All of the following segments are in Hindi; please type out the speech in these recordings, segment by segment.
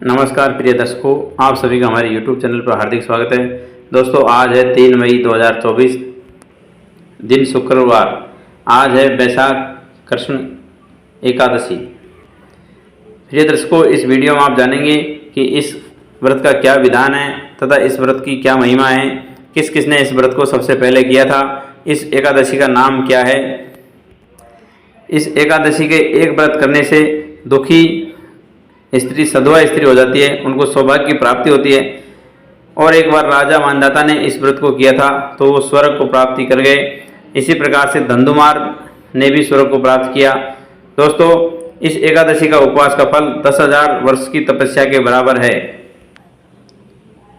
नमस्कार प्रिय दर्शकों, आप सभी का हमारे YouTube चैनल पर हार्दिक स्वागत है। दोस्तों, आज है 3 मई 2024, दिन शुक्रवार। आज है वैशाख कृष्ण एकादशी। प्रिय दर्शकों, इस वीडियो में आप जानेंगे कि इस व्रत का क्या विधान है तथा इस व्रत की क्या महिमा है, किस किस ने इस व्रत को सबसे पहले किया था, इस एकादशी का नाम क्या है। इस एकादशी के एक व्रत करने से दुखी स्त्री सधवा स्त्री हो जाती है, उनको सौभाग्य की प्राप्ति होती है। और एक बार राजा मानदाता ने इस व्रत को किया था तो वो स्वर्ग को प्राप्ति कर गए। इसी प्रकार से धंधुमार ने भी स्वर्ग को प्राप्त किया। दोस्तों, इस एकादशी का उपवास का फल 10,000 वर्ष की तपस्या के बराबर है।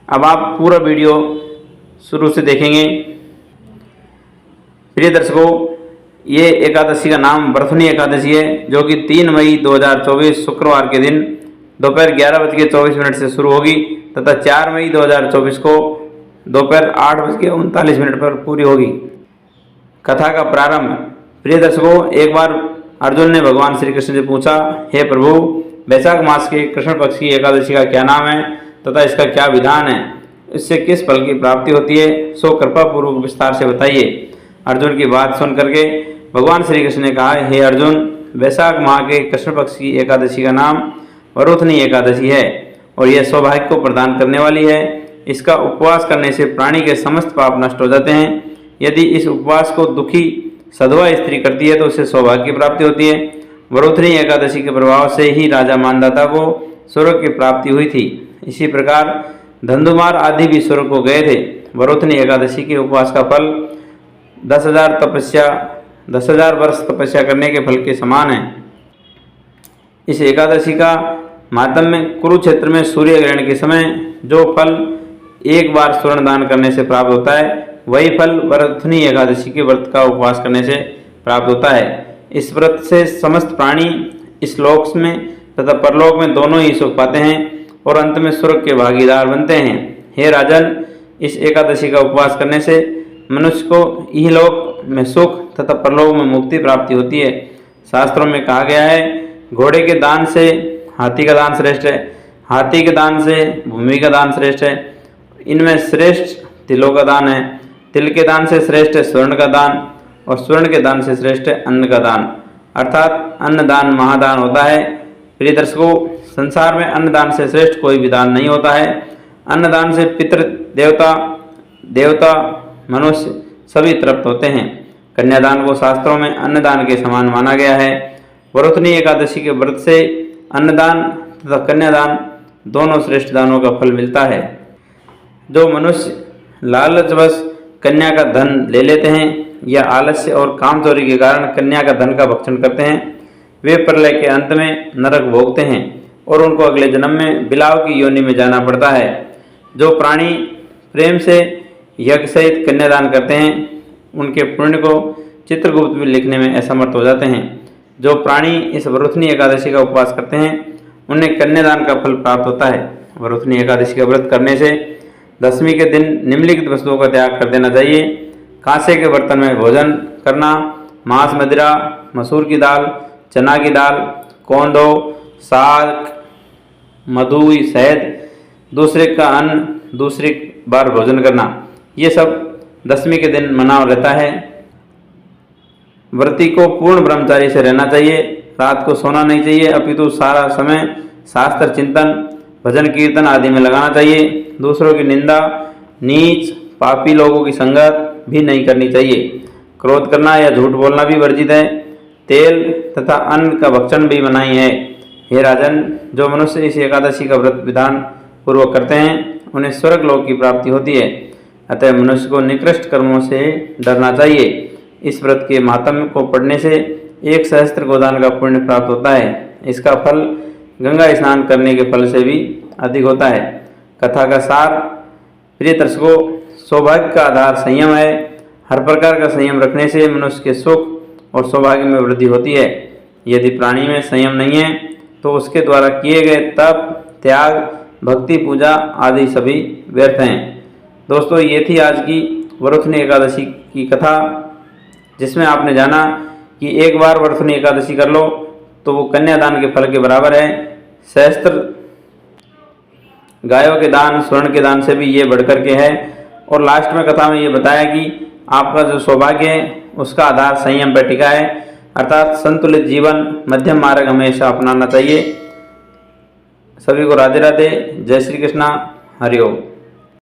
अब आप पूरा वीडियो शुरू से देखेंगे। प्रिय दर्शकों, ये एकादशी का नाम व्रतनी एकादशी है, जो कि 3 मई 2024 शुक्रवार के दिन दोपहर 11:24 से शुरू होगी तथा 4 मई 2024 को दोपहर 8:39 पर पूरी होगी। कथा का प्रारंभ। प्रिय दर्शकों, एक बार अर्जुन ने भगवान श्री कृष्ण से पूछा, हे प्रभु, वैशाख मास के कृष्ण पक्ष की एकादशी का क्या नाम है तथा इसका क्या विधान है, इससे किस फल की प्राप्ति होती है, सो कृपा पूर्वक विस्तार से बताइए। अर्जुन की बात सुन करके भगवान श्री कृष्ण ने कहा, हे अर्जुन, वैशाख माह के कृष्ण पक्ष की एकादशी का नाम वरोथनी एकादशी है और यह सौभाग्य को प्रदान करने वाली है। इसका उपवास करने से प्राणी के समस्त पाप नष्ट हो जाते हैं। यदि इस उपवास को दुखी सधवा स्त्री करती है तो उससे सौभाग्य की प्राप्ति होती है। वरोथनी एकादशी के प्रभाव से ही राजा मानदाता को स्वर्ग की प्राप्ति हुई थी। इसी प्रकार धंधुमार आदि भी स्वर्ग को गए थे। वरोथनी एकादशी के उपवास का फल 10,000 वर्ष तपस्या करने के फल के समान है। इस एकादशी का महात्म्य कुरुक्षेत्र में सूर्य ग्रहण के समय जो फल एक बार स्वर्ण दान करने से प्राप्त होता है, वही फल वरोथनी एकादशी के व्रत का उपवास करने से प्राप्त होता है। इस व्रत से समस्त प्राणी इस लोक में तथा परलोक में दोनों ही सुख पाते हैं और अंत में स्वर्ग के भागीदार बनते हैं। हे राजन, इस एकादशी का उपवास करने से मनुष्य को इहलोक में सुख तथा परलोक में मुक्ति प्राप्ति होती है। शास्त्रों में कहा गया है, घोड़े के दान से हाथी का दान श्रेष्ठ है, हाथी के दान से भूमि का दान श्रेष्ठ है। इनमें श्रेष्ठ तिलों का दान है, तिल के दान से श्रेष्ठ है स्वर्ण का दान और स्वर्ण के दान से श्रेष्ठ है अन्न का दान, अर्थात अन्नदान महादान होता है। प्रिय दर्शकों, संसार में अन्नदान से श्रेष्ठ कोई भी दान नहीं होता है। अन्नदान से पितृ देवता मनुष्य सभी तृप्त होते हैं। कन्यादान को शास्त्रों में अन्नदान के समान माना गया है। वरोथनी एकादशी के व्रत से अन्नदान तथा कन्यादान दोनों श्रेष्ठ दानों का फल मिलता है। जो मनुष्य लालचवश कन्या का धन ले लेते हैं या आलस्य और कामचोरी के कारण कन्या का धन का भक्षण करते हैं, वे प्रलय के अंत में नरक भोगते हैं और उनको अगले जन्म में बिलाव की योनि में जाना पड़ता है। जो प्राणी प्रेम से यज्ञ सहित कन्यादान करते हैं, उनके पुण्य को चित्रगुप्त भी लिखने में असमर्थ हो जाते हैं। जो प्राणी इस वरोथनी एकादशी का उपवास करते हैं, उन्हें कन्यादान का फल प्राप्त होता है। वरोथनी एकादशी का व्रत करने से दशमी के दिन निम्नलिखित वस्तुओं का त्याग कर देना चाहिए। कांसे के बर्तन में भोजन करना, मांस, मदिरा, मसूर की दाल, चना की दाल, कौंदो, साग, मधु, शहद, दूसरे का अन्न दूसरी बार भोजन करना, ये सब दशमी के दिन मना रहता है। व्रती को पूर्ण ब्रह्मचारी से रहना चाहिए। रात को सोना नहीं चाहिए, अपितु सारा समय शास्त्र चिंतन, भजन कीर्तन आदि में लगाना चाहिए। दूसरों की निंदा, नीच पापी लोगों की संगत भी नहीं करनी चाहिए। क्रोध करना या झूठ बोलना भी वर्जित है। तेल तथा अन्न का भक्षण भी मनाही है। हे राजन, जो मनुष्य इस एकादशी का व्रत विधान पूर्वक करते हैं, उन्हें स्वर्ग लोक की प्राप्ति होती है। अतः मनुष्य को निकृष्ट कर्मों से डरना चाहिए। इस व्रत के महात्म्य को पढ़ने से 1 सहस्त्र गोदान का पुण्य प्राप्त होता है। इसका फल गंगा स्नान करने के फल से भी अधिक होता है। कथा का सार। प्रिय दर्शकों, सौभाग्य का आधार संयम है। हर प्रकार का संयम रखने से मनुष्य के सुख और सौभाग्य में वृद्धि होती है। यदि प्राणी में संयम नहीं है तो उसके द्वारा किए गए तप, त्याग, भक्ति, पूजा आदि सभी व्यर्थ हैं। दोस्तों, ये थी आज की वरोथनी एकादशी की कथा, जिसमें आपने जाना कि एक बार वरोथनी एकादशी कर लो तो वो कन्यादान के फल के बराबर है। सहस्त्र गायों के दान, स्वर्ण के दान से भी ये बढ़कर के है। और लास्ट में कथा में ये बताया कि आपका जो सौभाग्य है उसका आधार संयम पर टिका है, अर्थात संतुलित जीवन, मध्यम मार्ग हमेशा अपनाना चाहिए। सभी को राधे राधे, जय श्री कृष्णा, हरि ओम।